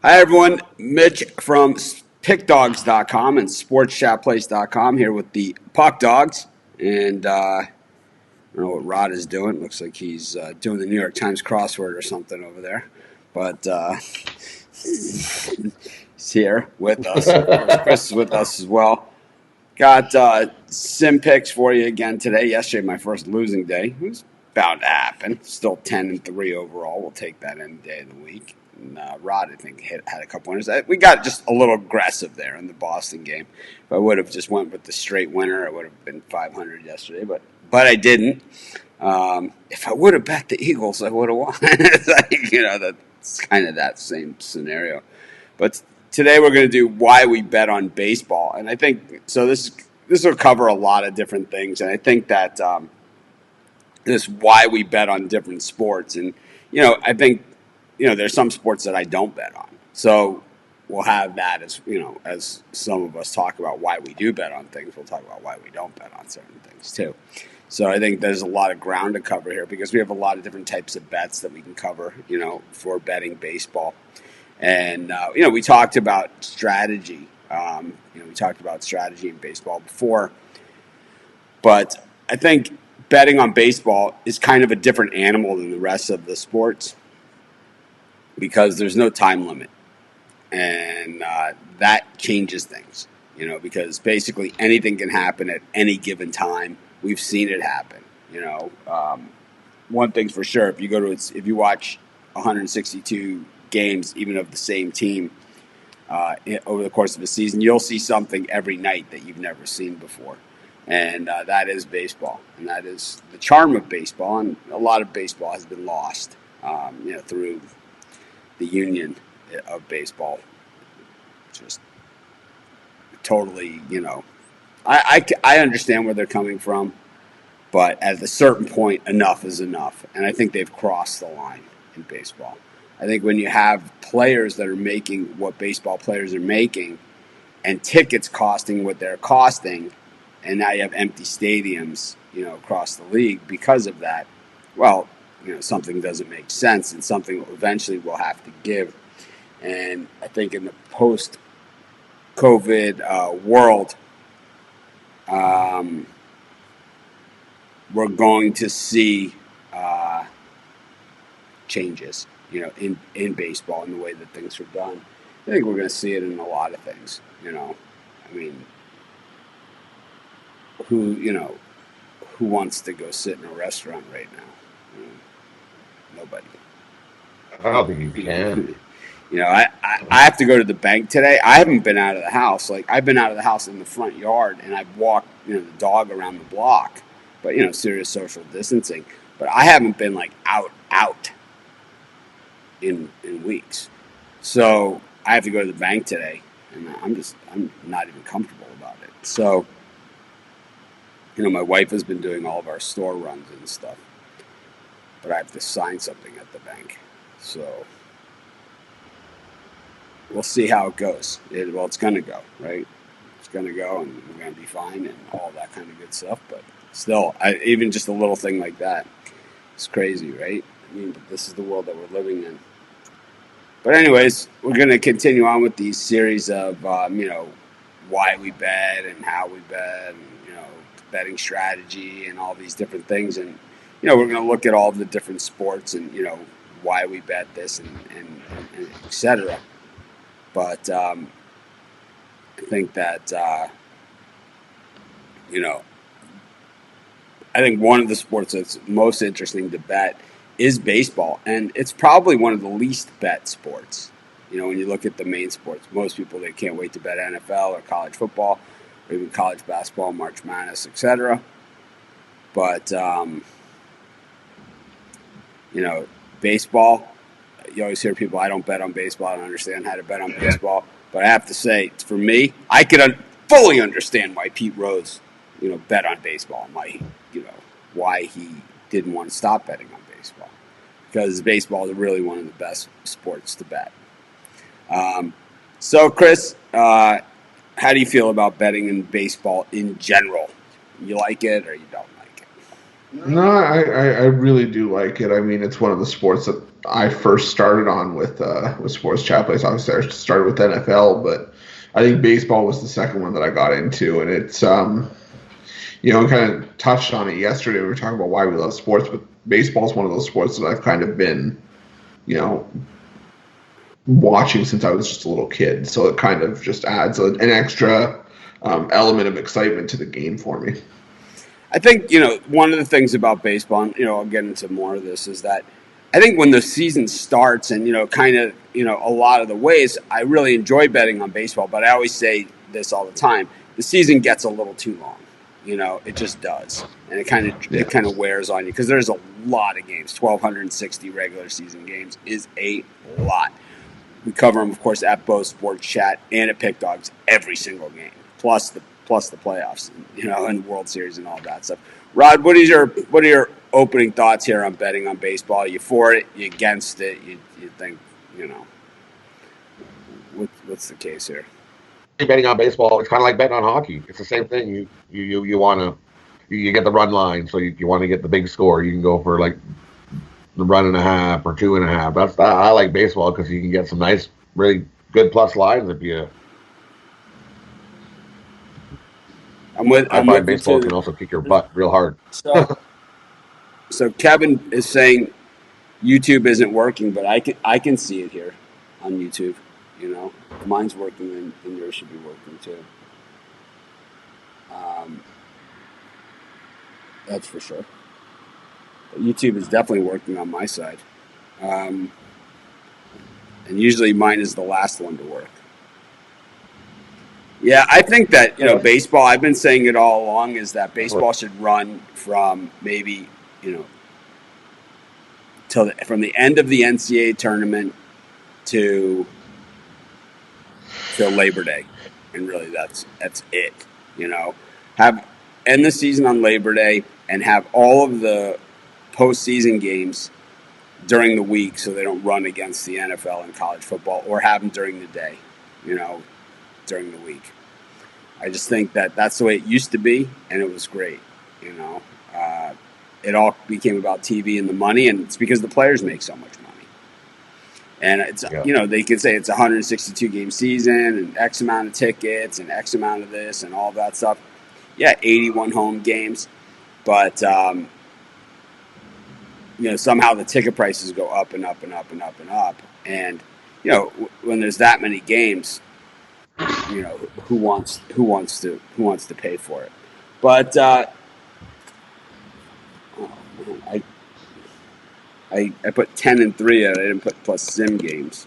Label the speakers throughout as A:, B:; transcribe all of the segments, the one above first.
A: Hi, everyone. Mitch from PickDogs.com and SportsChatPlace.com here with the Puck Dogs. And I don't know what Rod is doing. Looks like he's doing the New York Times crossword or something over there. But he's here with us. Of course, Chris is with us as well. Got sim picks for you again today. Yesterday, my first losing day. It was bound to happen. Still 10-3 overall. We'll take that any day of the week. And Rod, I think, had a couple winners. We got just a little aggressive there in the Boston game. If I would have just went with the straight winner, I would have been 500 yesterday. But I didn't. If I would have bet the Eagles, I would have won. It's like, that's kind of that same scenario. But today we're going to do why we bet on baseball, and I think so. This will cover a lot of different things, and I think that this why we bet on different sports, and I think there's some sports that I don't bet on, so we'll have that as some of us talk about why we do bet on things. We'll talk about why we don't bet on certain things too. So I think there's a lot of ground to cover here because we have a lot of different types of bets that we can cover, for betting baseball. And, we talked about strategy. We talked about strategy in baseball before. But I think betting on baseball is kind of a different animal than the rest of the sports because there's no time limit. And that changes things, because basically anything can happen at any given time. We've seen it happen, One thing's for sure, if you watch 162 games, even of the same team, over the course of a season, you'll see something every night that you've never seen before. And that is baseball. And that is the charm of baseball. And a lot of baseball has been lost, through the union of baseball. Just totally, I understand where they're coming from. But at a certain point, enough is enough. And I think they've crossed the line in baseball. I think when you have players that are making what baseball players are making and tickets costing what they're costing, and now you have empty stadiums, across the league because of that, well, something doesn't make sense and something eventually will have to give. And I think in the post-COVID world, we're going to see changes, in baseball and the way that things are done. I think we're going to see it in a lot of things. I mean, who wants to go sit in a restaurant right now? Nobody.
B: I don't think you can.
A: I have to go to the bank today. I haven't been out of the house. Like, I've been out of the house in the front yard, and I've walked, the dog around the block. But, serious social distancing. But I haven't been, like, out in weeks. So I have to go to the bank today, and I'm not even comfortable about it. So, my wife has been doing all of our store runs and stuff. But I have to sign something at the bank. So we'll see how it goes. It's going to go, right? It's going to go, and we're going to be fine and all that kind of good stuff. But still, even just a little thing like that, it's crazy, right? I mean, but this is the world that we're living in. But anyways, we're going to continue on with these series of, why we bet and how we bet and, betting strategy and all these different things. And, we're going to look at all the different sports and, why we bet this and et cetera. But I think that, I think one of the sports that's most interesting to bet is baseball. And it's probably one of the least bet sports. When you look at the main sports, most people, they can't wait to bet NFL or college football or even college basketball, March Madness, etc. But, baseball, you always hear people, I don't bet on baseball. I don't understand how to bet on baseball. But I have to say, for me, I could fully understand why Pete Rose, bet on baseball and why he didn't want to stop betting on baseball. Because baseball is really one of the best sports to bet. So, Chris, how do you feel about betting in baseball in general? You like it or you don't like it?
C: No, I really do like it. I mean, it's one of the sports that I first started on with Sports Chat Place. Obviously, I started with NFL, but I think baseball was the second one that I got into, and it's kind of touched on it yesterday. We were talking about why we love sports, but baseball is one of those sports that I've kind of been, you know, watching since I was just a little kid. So it kind of just adds an extra element of excitement to the game for me.
A: I think, one of the things about baseball, and, I'll get into more of this, is that I think when the season starts and, kind of, a lot of the ways, I really enjoy betting on baseball, but I always say this all the time. The season gets a little too long. It just does. And it kind of wears on you because there's a lot of games. 1,260 regular season games is a lot. We cover them, of course, at both Sports Chat and at Pick Dogs every single game, plus the playoffs, and the World Series and all that stuff. Rod, what are your opening thoughts here on betting on baseball? Are you for it? You against it? You think what's the case here?
B: Betting on baseball, it's kind of like betting on hockey. It's the same thing. You want to you get the run line, so you want to get the big score. You can go for like the 1.5 or 2.5. I like baseball because you can get some nice, really good plus lines if you. I find baseball can also kick your butt real hard.
A: So Kevin is saying YouTube isn't working, but I can see it here on YouTube. Mine's working, and yours should be working too. That's for sure. But YouTube is definitely working on my side, and usually mine is the last one to work. Yeah, I think that baseball. I've been saying it all along is that baseball should run from maybe from the end of the NCAA tournament to Labor Day, and really that's it. Have end the season on Labor Day and have all of the postseason games during the week, so they don't run against the NFL and college football, or have them during the day. During the week. I just think that that's the way it used to be, and it was great. It all became about TV and the money, and it's because the players make so much money. And it's they could say it's a 162 game season and X amount of tickets and X amount of this and all that stuff. Yeah, 81 home games, but somehow the ticket prices go up and up and up and up and up, and when there's that many games. Who wants to pay for it? But I put 10 and 3 and I didn't put plus sim games.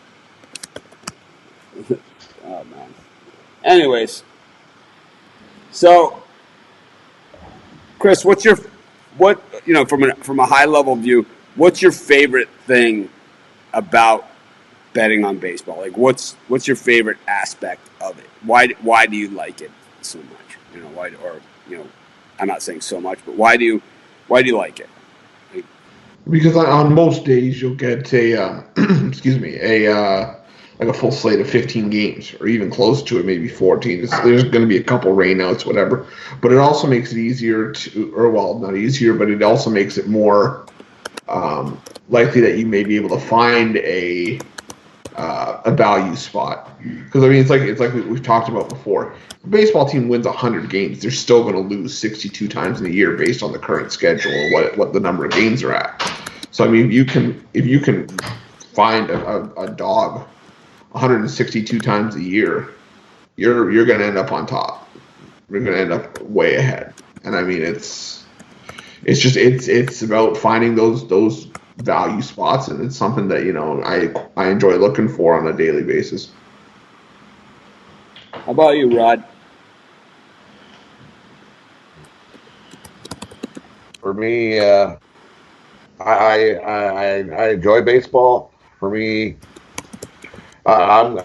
A: Oh man. Anyways, so Chris, what's your from a high level view? What's your favorite thing about betting on baseball? Like, what's your favorite aspect of it? Why do you like it so much? I'm not saying so much, but why do you like it?
C: Because on most days you'll get a like a full slate of 15 games, or even close to it, maybe 14. There's going to be a couple rainouts, whatever. But it also makes it easier not easier, but it also makes it more likely that you may be able to find a value spot. Because it's like we've talked about before. If a baseball team wins 100 games, they're still going to lose 62 times in a year based on the current schedule and what the number of games are at. So if you can find a dog 162 times a year, you're going to end up on top. You're going to end up way ahead. And it's about finding those value spots, and it's something that I enjoy looking for on a daily basis.
A: How about you, Rod?
B: For me, I enjoy baseball. For me, I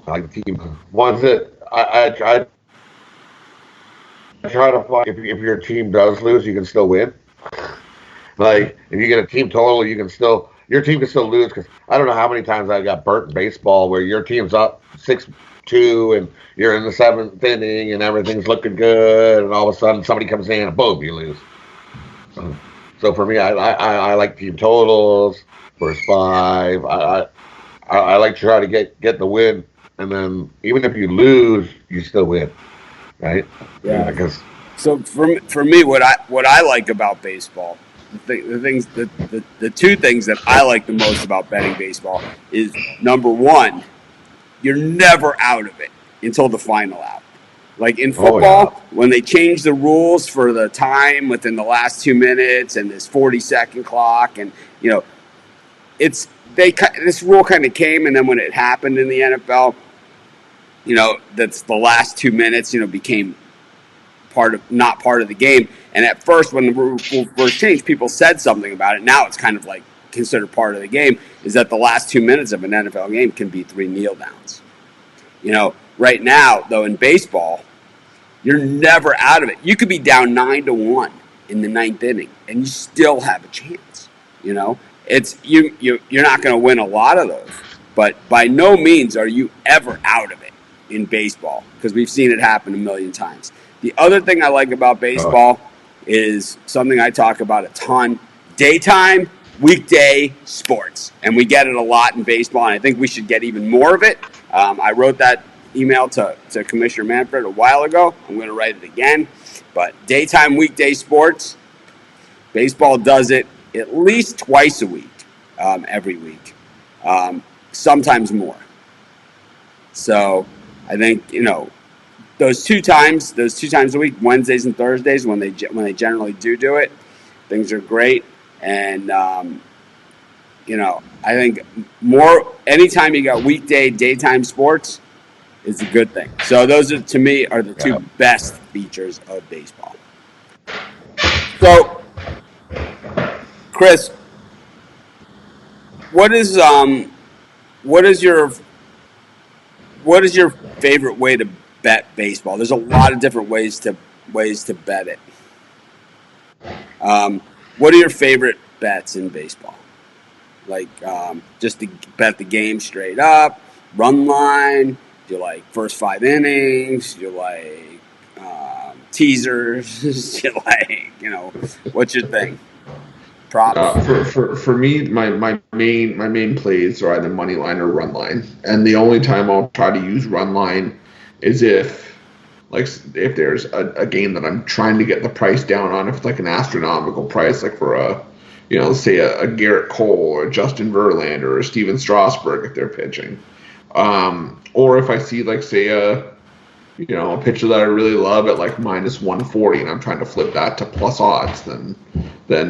B: like the team. Ones that I try to find. If your team does lose, you can still win. Like if you get a team total, you your team can still lose because I don't know how many times I got burnt in baseball where your team's up 6-2 and you're in the 7th inning and everything's looking good, and all of a sudden somebody comes in and boom, you lose. So for me, I like team totals, first 5. I like to try to get the win, and then even if you lose, you still win, right?
A: Yeah.
B: Because
A: So for me, what I like about baseball, the two things that I like the most about betting baseball is, number one, you're never out of it until the final out. Like in football, when they change the rules for the time within the last 2 minutes and this 40-second clock, and this rule kind of came, and then when it happened in the NFL, that's the last 2 minutes, became not part of the game. And at first, when the rule first changed, people said something about it. Now it's kind of like considered part of the game. Is that the last 2 minutes of an NFL game can be 3 kneel downs? Right now, though, in baseball, you're never out of it. You could be down 9-1 in the 9th inning, and you still have a chance. It's you're not going to win a lot of those, but by no means are you ever out of it in baseball, because we've seen it happen a million times. The other thing I like about baseball is something I talk about a ton: daytime, weekday sports, and we get it a lot in baseball, and I think we should get even more of it. I wrote that email to Commissioner Manfred a while ago. I'm going to write it again. But daytime, weekday sports, baseball does it at least twice a week, every week, sometimes more. So I think those two times a week, Wednesdays and Thursdays, when they generally do it, things are great. And I think anytime you got weekday, daytime sports is a good thing. So those are, to me, are the two best features of baseball. So, Chris, what is your favorite way to bet baseball? There's a lot of different ways to bet it. What are your favorite bets in baseball? Like just to bet the game straight up, run line. Do you like first 5 innings? Do you like teasers? Do you like, what's your thing? Props.
C: For me, my main plays are either money line or run line, and the only time I'll try to use run line is if there's a game that I'm trying to get the price down on, if it's like an astronomical price, like for say a Garrett Cole or Justin Verlander or Steven Strasburg if they're pitching. Or if I see say a pitcher that I really love at like -140 and I'm trying to flip that to plus odds, then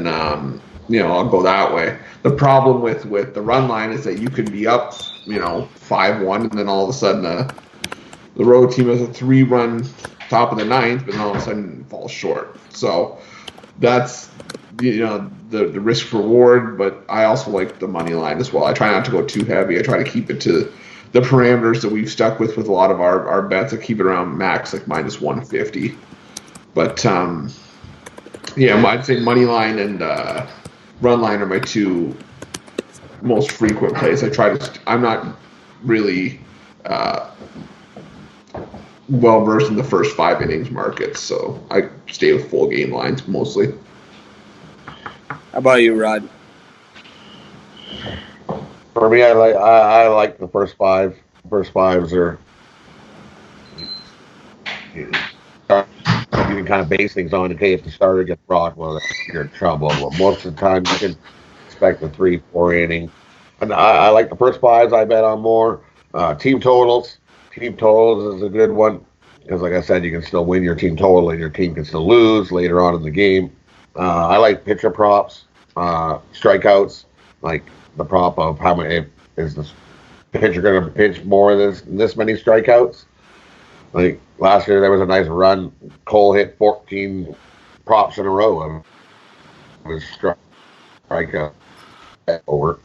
C: I'll go that way. The problem with the run line is that you can be up 5-1 and then all of a sudden the road team has a 3-run top of the 9th, but then all of a sudden it falls short. So that's the risk reward, but I also like the money line as well. I try not to go too heavy. I try to keep it to the parameters that we've stuck with a lot of our bets. I keep it around max, like -150. But I'd say money line and run line are my two most frequent plays. I'm not really well versed in the first 5 innings markets, so I stay with full game lines mostly.
A: How about you, Rod?
B: For me, I like the first 5. First 5s are you can kind of base things on. Okay, if the starter gets rocked, well, you're in trouble. Well, most of the time you can expect a 3-4 inning. And I like the first 5s. I bet on more. Team totals. Team totals is a good one because, like I said, you can still win your team total and your team can still lose later on in the game. I like pitcher props, strikeouts, like the prop of how many is the pitcher going to pitch more than this many strikeouts. Like last year, there was a nice run. Cole hit 14 props in a row. It was strikeout over,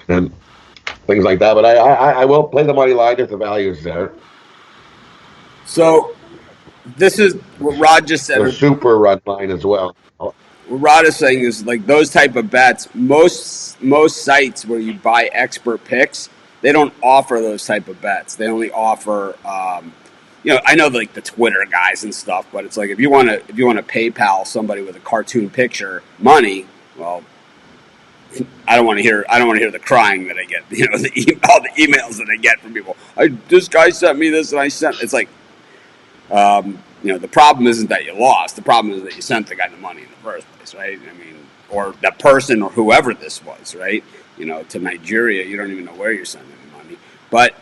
B: and things like that. But I will play the money line if the value is there.
A: So this is what Rod just said.
B: The super run line as well.
A: what Rod is saying is like those type of bets. Most sites where you buy expert picks, they don't offer those type of bets. They only offer, I know like the Twitter guys and stuff, but it's like if you want to PayPal somebody with a cartoon picture money, well, I don't want to hear the crying that I get. All the emails that I get from people. This guy sent me this, and I sent. It's like, the problem isn't that you lost. The problem is that you sent the guy the money in the first place, right? I mean, or that person or whoever this was, right? To Nigeria, you don't even know where you're sending the money. But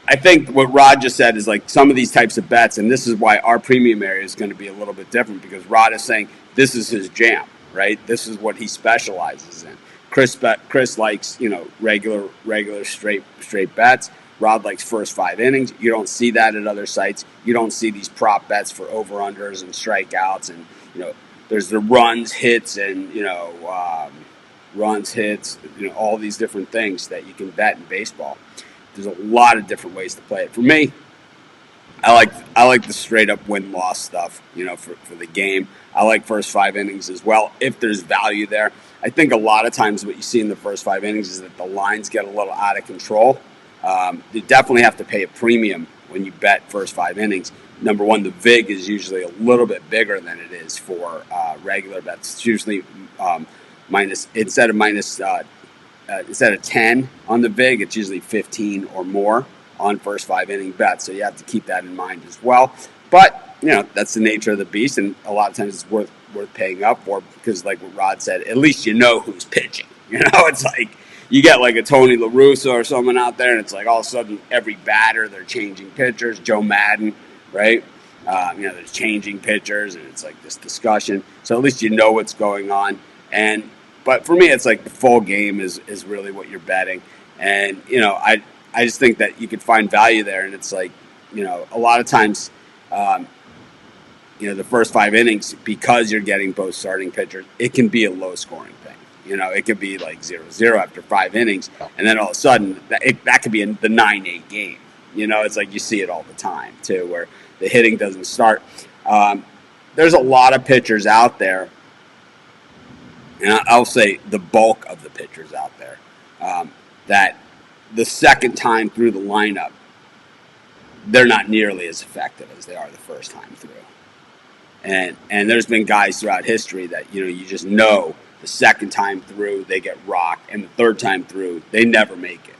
A: I think what Rod just said is like some of these types of bets, and this is why our premium area is going to be a little bit different because Rod is saying this is his jam, right? This is what he specializes in. Chris likes regular straight bets. Rod likes first 5 innings. You don't see that at other sites. You don't see these prop bets for over-unders and strikeouts. And, there's the runs, hits, and, all these different things that you can bet in baseball. There's a lot of different ways to play it. For me, I like the straight-up win-loss stuff, for the game. I like first 5 innings as well if there's value there. I think a lot of times what you see in the first 5 innings is that the lines get a little out of control. You definitely have to pay a premium when you bet first 5 innings. Number one, the VIG is usually a little bit bigger than it is for regular bets. It's usually instead of 10 on the VIG, it's usually 15 or more on first 5 inning bets. So you have to keep that in mind as well. But that's the nature of the beast, and a lot of times it's worth paying up for because, like what Rod said, at least you know who's pitching. It's like you get like a Tony La Russa or someone out there, and it's like all of a sudden every batter they're changing pitchers. Joe Madden, right? They're changing pitchers, and it's like this discussion. So at least you know what's going on. But for me, it's like the full game is really what you're betting, and I just think that you can find value there, and it's like a lot of times. The first 5 innings, because you're getting both starting pitchers, it can be a low-scoring thing. It could be like 0-0 after 5 innings, and then all of a sudden, that could be the 9-8 game. It's like you see it all the time, too, where the hitting doesn't start. There's a lot of pitchers out there, and I'll say the bulk of the pitchers out there, that the second time through the lineup, they're not nearly as effective as they are the first time through. And there's been guys throughout history that, you just know the second time through they get rocked, and the third time through they never make it,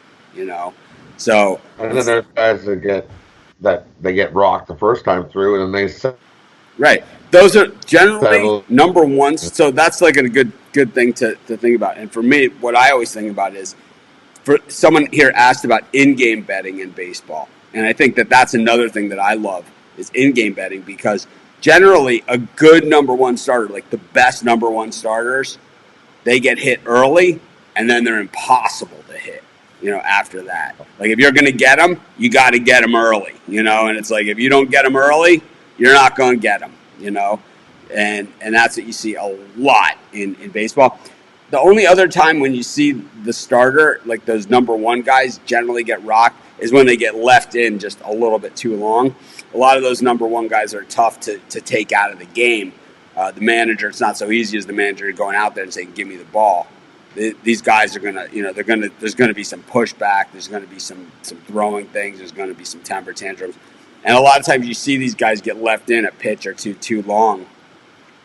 A: So
B: and then there's guys that get rocked the first time through, and then they
A: right. Those are generally number ones. So that's like a good thing to think about. And for me, what I always think about is, for someone here asked about in-game betting in baseball, and I think that that's another thing that I love is in-game betting because generally a good number one starter, like the best number one starters, they get hit early and then they're impossible to hit, after that. Like if you're going to get them, you got to get them early, and it's like if you don't get them early, you're not going to get them, and that's what you see a lot in baseball. The only other time when you see the starter, like those number one guys generally get rocked, is when they get left in just a little bit too long. A lot of those number one guys are tough to take out of the game. The manager, it's not so easy as the manager going out there and saying, give me the ball. These guys are going to, there's going to be some pushback. There's going to be some throwing things. There's going to be some temper tantrums. And a lot of times you see these guys get left in a pitch or two too long,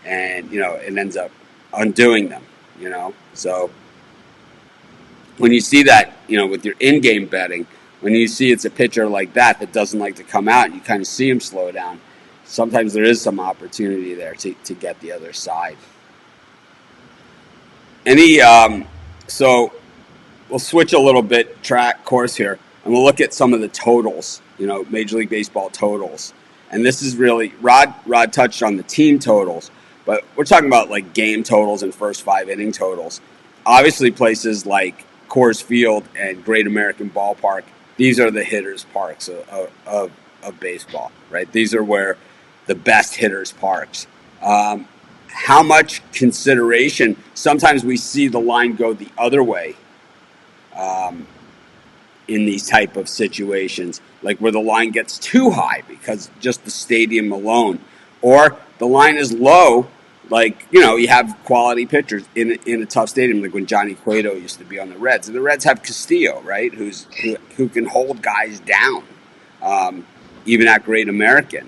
A: and, it ends up undoing them. So when you see that, with your in-game betting, when you see it's a pitcher like that doesn't like to come out and you kind of see him slow down, sometimes there is some opportunity there to get the other side. So we'll switch a little bit track course here, and we'll look at some of the totals, Major League Baseball totals. And this is really, Rod touched on the team totals, but we're talking about like game totals and first 5 inning totals. Obviously, places like Coors Field and Great American Ballpark, these are the hitters' parks of baseball, right? These are where the best hitters' parks. How much consideration? Sometimes we see the line go the other way in these type of situations, like where the line gets too high because just the stadium alone. Or the line is low, like, you have quality pitchers in a tough stadium, like when Johnny Cueto used to be on the Reds. And the Reds have Castillo, right, who can hold guys down, even at Great American.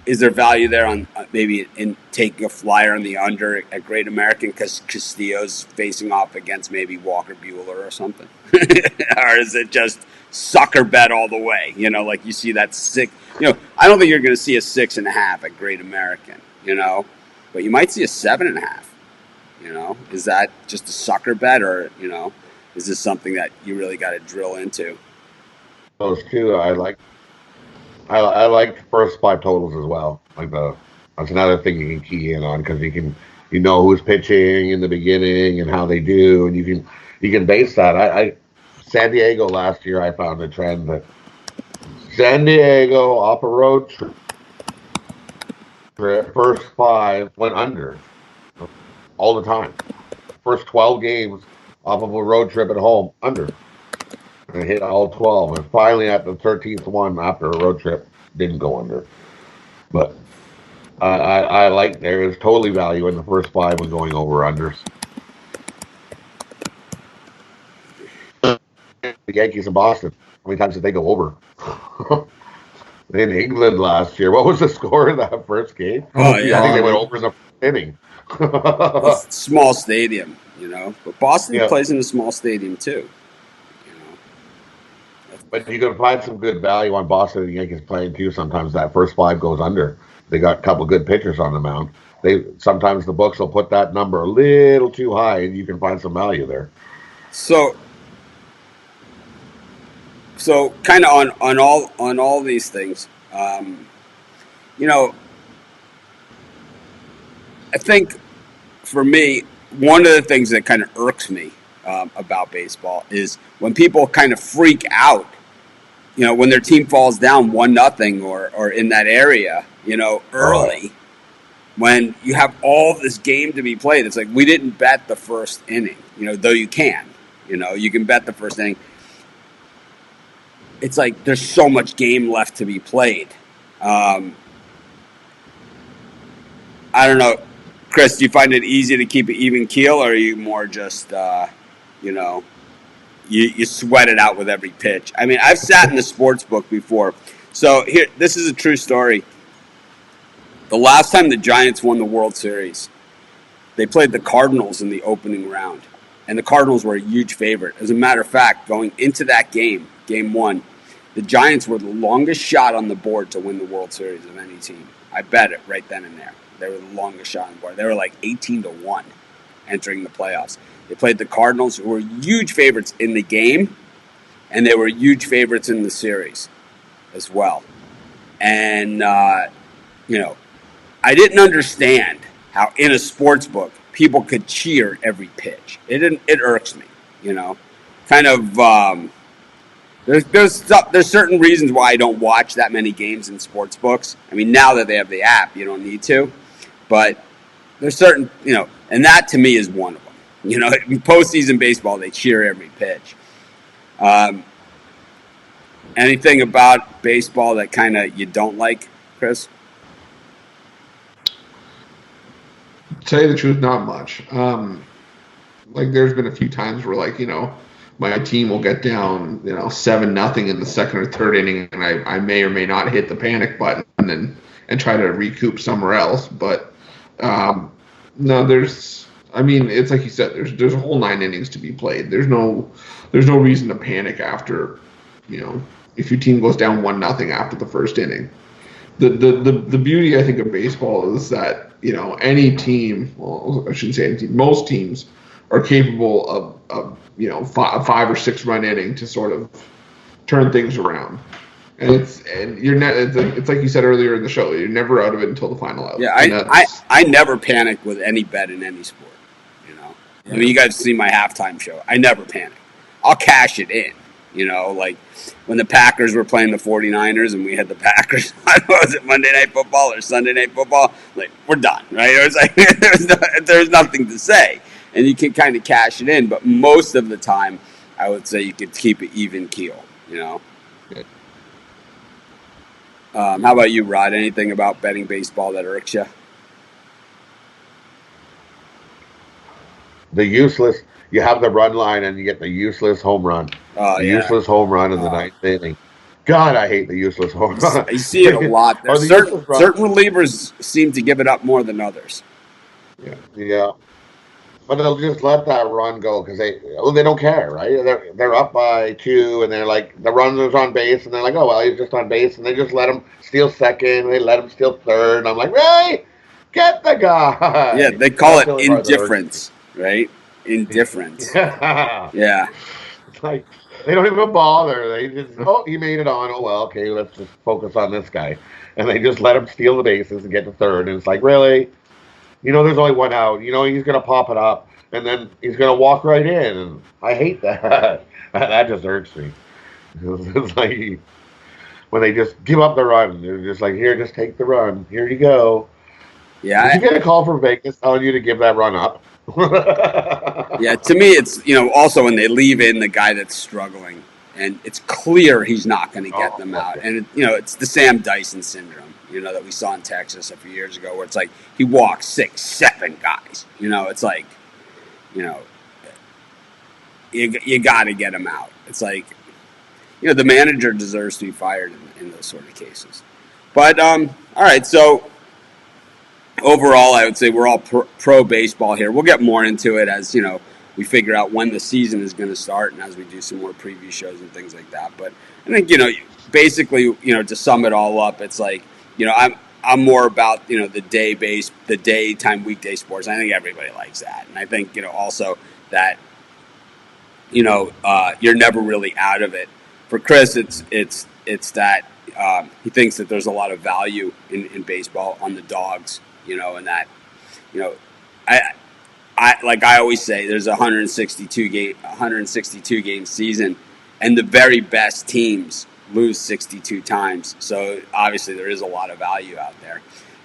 A: Is there value there on maybe in taking a flyer on the under at Great American because Castillo's facing off against maybe Walker Buehler or something? Or is it just sucker bet all the way? Like you see that six. I don't think you're going to see a 6.5 at Great American. But you might see a 7.5. Is that just a sucker bet, or is this something that you really got to drill into?
B: Those two, I like. I like the first 5 totals as well. That's another thing you can key in on, because you know who's pitching in the beginning and how they do, and you can base that. San Diego last year, I found a trend that San Diego off a road trip, first 5 went under all the time. First 12 games off of a road trip at home, under. And hit all 12. And finally, at the 13th one after a road trip, didn't go under. But I like there is totally value in the first 5 when going over unders. The Yankees in Boston, how many times did they go over? In England last year, what was the score in that first game?
A: Oh, yeah.
B: I think they went over in the inning.
A: Well, small stadium, but Boston plays in a small stadium too.
B: But you can find some good value on Boston and the Yankees playing too. Sometimes that first 5 goes under. They got a couple good pitchers on the mound. Sometimes the books will put that number a little too high, and you can find some value there.
A: So kind of on all these things, I think for me, one of the things that kind of irks me about baseball is when people kind of freak out, when their team falls down 1-0 or in that area, early, when you have all this game to be played. It's like, we didn't bet the first inning, though you can, you can bet the first inning. It's like there's so much game left to be played. I don't know. Chris, do you find it easy to keep an even keel, or are you more just, you sweat it out with every pitch? I mean, I've sat in the sports book before. So this is a true story. The last time the Giants won the World Series, they played the Cardinals in the opening round, and the Cardinals were a huge favorite. As a matter of fact, going into that game, Game 1, the Giants were the longest shot on the board to win the World Series of any team. I bet it right then and there. They were the longest shot on the board. They were like 18-1 entering the playoffs. They played the Cardinals, who were huge favorites in the game, and they were huge favorites in the series as well. And, I didn't understand how in a sports book people could cheer every pitch. It irks me, kind of. There's certain reasons why I don't watch that many games in sports books. I mean, now that they have the app, you don't need to, but there's certain, and that to me is one of them. In postseason baseball, they cheer every pitch. Anything about baseball that kind of you don't like, Chris?
C: To tell you the truth, not much. There's been a few times where, my team will get down, 7-0 in the second or third inning, and I may or may not hit the panic button and try to recoup somewhere else. But no, it's like you said, there's a whole 9 innings to be played. There's no reason to panic after, if your team goes down 1-0 after the first inning. The beauty, I think, of baseball is that, any team, well, I shouldn't say any team, most teams are capable of 5 or 6 run inning to sort of turn things around. And it's like you said earlier in the show, you're never out of it until the final out.
A: Yeah, I never panic with any bet in any sport. I mean, you guys see my halftime show. I never panic. I'll cash it in. Like when the Packers were playing the 49ers and we had the Packers on, was it Monday Night Football or Sunday Night Football? Like, we're done, right? It was like there's nothing to say. And you can kind of cash it in. But most of the time, I would say you could keep it even keel, How about you, Rod? Anything about betting baseball that irks you?
B: The useless. You have the run line, and you get the useless home run.
A: Oh
B: The
A: yeah,
B: useless home run in the
A: uh,
B: ninth inning. God, I hate the useless home run.
A: you see it a lot.
B: Or
A: There's
B: the
A: certain
B: useless run.
A: certain relievers seem to give it up more than others.
B: Yeah. But they'll just let that run go because they don't care, right? They're up by two, and they're like the runner's on base, and they're like, oh well, he's just on base, and they just let him steal second, they let him steal third. And I'm like, really? Get the
A: Yeah,
B: guy.
A: they call
B: That's
A: it
B: the only part that hurts
A: indifference, right?
B: me.
A: Indifference.
B: Yeah.
A: Yeah,
B: It's like they don't even bother. They just, oh, he made it on. Oh well, okay, let's just focus on this guy, and they just let him steal the bases and get to third. And it's like, really? There's only one out. He's gonna pop it up, and then he's gonna walk right in. And I hate that. That just irks me. It's like when they just give up the run. They're just like, here, just take the run. Here you go. Did
A: yeah,
B: you get a call from Vegas telling you to give that run up?
A: yeah. To me, it's also when they leave in the guy that's struggling, and it's clear he's not going to get
B: Oh,
A: them out,
B: okay.
A: and it's the Sam Dyson syndrome, that we saw in Texas a few years ago, where it's like he walks 6, 7 guys. It's like, you know, you got to get him out. It's like, the manager deserves to be fired in those sort of cases. But all right, so overall, I would say we're all pro baseball here. We'll get more into it as we figure out when the season is going to start, and as we do some more preview shows and things like that. But I think basically, to sum it all up, it's like I'm more about the daytime weekday sports. I think everybody likes that, and I think also that you're never really out of it. For Chris, it's that he thinks that there's a lot of value in baseball on the dogs, and that you know, I like I always say, there's a 162 game season, and the very best teams lose 62 times. So obviously there is a lot of value out there.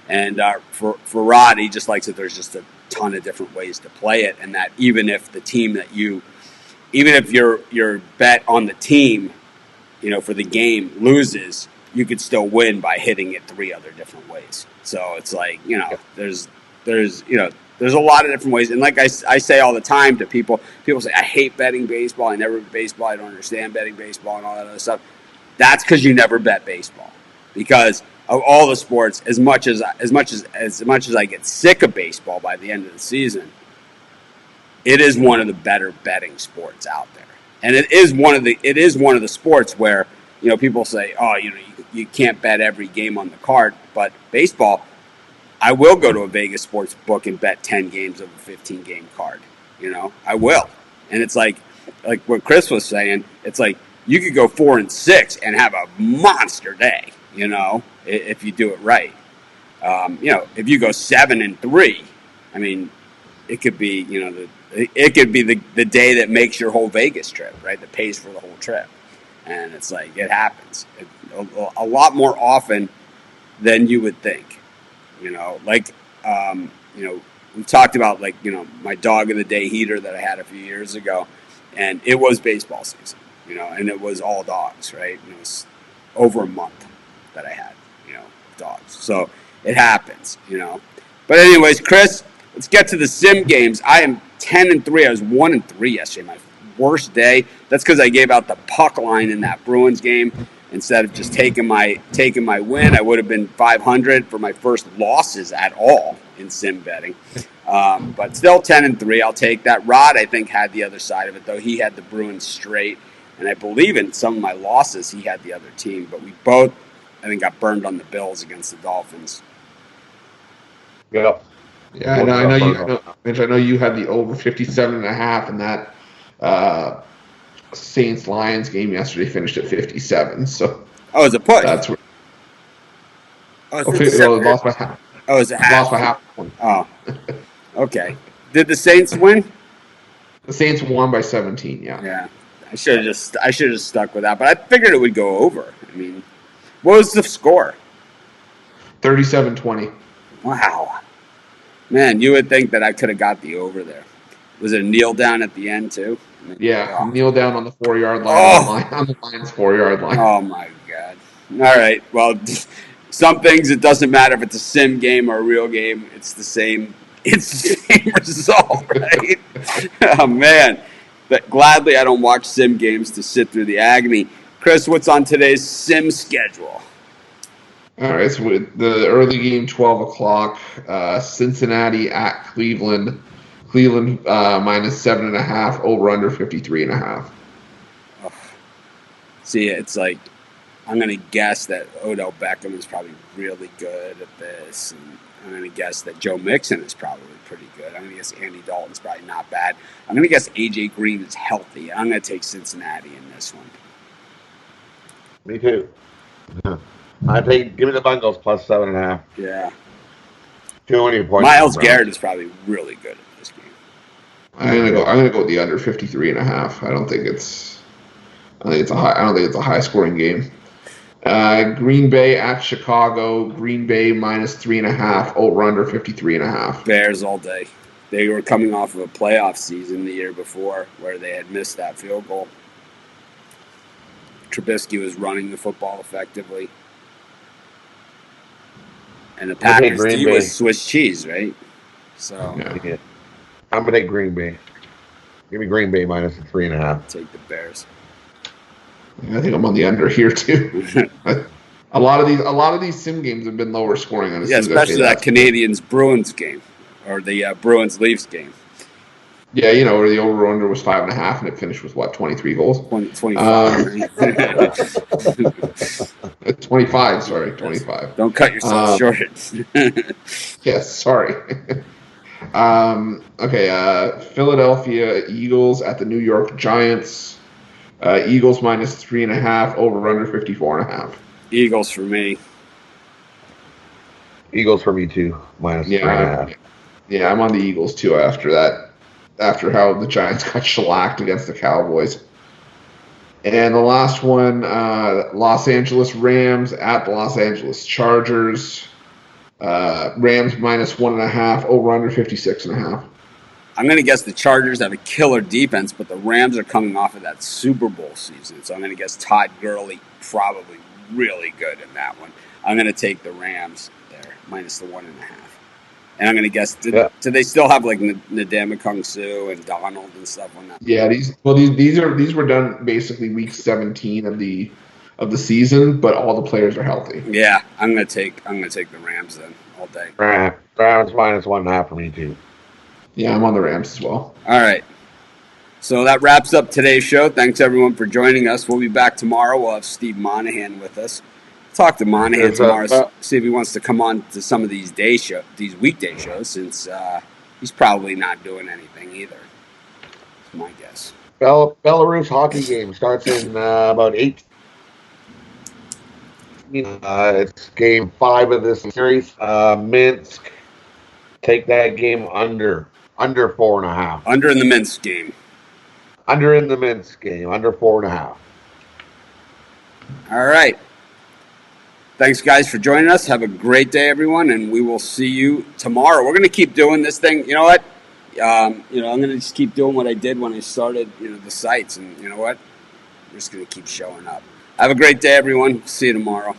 A: And for Rod, he just likes that there's just a ton of different ways to play it, and that even if your bet on the team, for the game loses, you could still win by hitting it 3 other different ways. So it's like, there's a lot of different ways. And like I say all the time to people say, I hate betting baseball. I never bet baseball. I don't understand betting baseball and all that other stuff. That's because you never bet baseball. Because of all the sports, as much as I get sick of baseball by the end of the season, it is one of the better betting sports out there, and it is one of the sports where people say, oh, you can't bet every game on the card, but baseball, I will go to a Vegas sports book and bet 10 games of a 15-game card. I will, and it's like what Chris was saying. It's like you could go 4-6 and have a monster day. If you do it right. If you go 7-3, I mean, it could be the day that makes your whole Vegas trip, right? That pays for the whole trip, and it's like it happens a lot more often than you would think. We talked about my dog of the day heater that I had a few years ago, and it was baseball season, and it was all dogs, right? And it was over a month that I had, dogs. So it happens. But anyways, Chris, let's get to the sim games. I am 10-3. I was 1-3 yesterday. My worst day. That's because I gave out the puck line in that Bruins game instead of just taking my win. I would have been 500 for my first losses at all in sim betting. But still 10-3. I'll take that. Rod, I think, had the other side of it though. He had the Bruins straight, and I believe in some of my losses he had the other team. But we both, I think, got burned on the Bills against the Dolphins.
B: Yeah.
C: Yeah, I know you had the over 57.5, and that Saints Lions game yesterday finished at 57. So
A: it was a push.
C: That's where.
A: Lost by half. Oh, is it half?
C: Lost by half point.
A: Oh, okay. Did the Saints win?
C: The Saints won by 17. Yeah.
A: Yeah. I should have just stuck with that, but I figured it would go over. I mean, what was the score?
C: 37-20.
A: Wow. Man, you would think that I could have got the over there. Was it a kneel down at the end too?
C: Yeah, kneel down on the 4-yard line. On the Lions 4-yard line.
A: Oh my God. All right. Well, some things it doesn't matter if it's a sim game or a real game. It's the same. It's the same result, right? Oh man. But gladly, I don't watch sim games to sit through the agony. Chris, what's on today's sim schedule?
C: All right, so with the early game, 12 o'clock, Cincinnati at Cleveland. Cleveland minus 7.5, over under 53.5.
A: Oh. See, it's like I'm going to guess that Odell Beckham is probably really good at this. And I'm going to guess that Joe Mixon is probably pretty good. I'm going to guess Andy Dalton's probably not bad. I'm going to guess A.J. Green is healthy. I'm going to take Cincinnati in this one.
B: Me too. Yeah. Give me the Bengals plus 7.5.
A: Yeah.
B: Too many points.
A: Myles Garrett is probably really good at this game.
C: I'm gonna go with the under 53.5. I don't think it's a high scoring game. Green Bay at Chicago. Green Bay minus 3.5, over under 53.5.
A: Bears all day. They were coming off of a playoff season the year before where they had missed that field goal. Trubisky was running the football effectively. And the Packers D was Swiss cheese, right? So
B: yeah. I'm gonna take Green Bay. Give me Green Bay minus 3.5.
A: Take the Bears.
C: I think I'm on the under here too. a lot of these sim games have been lower scoring on.
A: Yeah, especially that Canadians Bruins game, or the Bruins Leafs game.
C: Yeah, where the over under was 5.5 and it finished with 23 goals.
A: 25.
C: 25. Sorry, 25.
A: Don't cut yourself short.
C: Yes, sorry. Okay. Philadelphia Eagles at the New York Giants. Eagles minus 3.5, over under 54.5.
A: Eagles for me.
B: Eagles for me too. Minus 3.5.
C: Yeah, I'm on the Eagles too after that. After how the Giants got shellacked against the Cowboys. And the last one, Los Angeles Rams at the Los Angeles Chargers. Rams minus 1.5, over under 56.5.
A: I'm going to guess the Chargers have a killer defense, but the Rams are coming off of that Super Bowl season. So I'm going to guess Todd Gurley probably really good in that one. I'm going to take the Rams there, minus the 1.5. And I'm going to guess, do they still have like Ndamukong Suh and Donald and stuff on that?
C: Yeah, these were done basically week 17 of the season, but all the players are healthy.
A: Yeah, I'm going to take the Rams then all day.
B: Rams minus 1.5 for me too.
C: Yeah, I'm on the Rams as well.
A: All right. So that wraps up today's show. Thanks everyone for joining us. We'll be back tomorrow. We'll have Steve Monahan with us. Talk to Monahan tomorrow. See if he wants to come on to some of these weekday shows, since he's probably not doing anything either. That's my guess.
B: Belarus hockey game starts in about 8. It's game 5 of this series. Minsk, take that game under 4.5.
A: Under in the Minsk game.
B: Under in the Minsk game, under 4.5.
A: All right. Thanks, guys, for joining us. Have a great day, everyone, and we will see you tomorrow. We're going to keep doing this thing. You know what? I'm going to just keep doing what I did when I started, the sites, and you know what? I'm just going to keep showing up. Have a great day, everyone. See you tomorrow.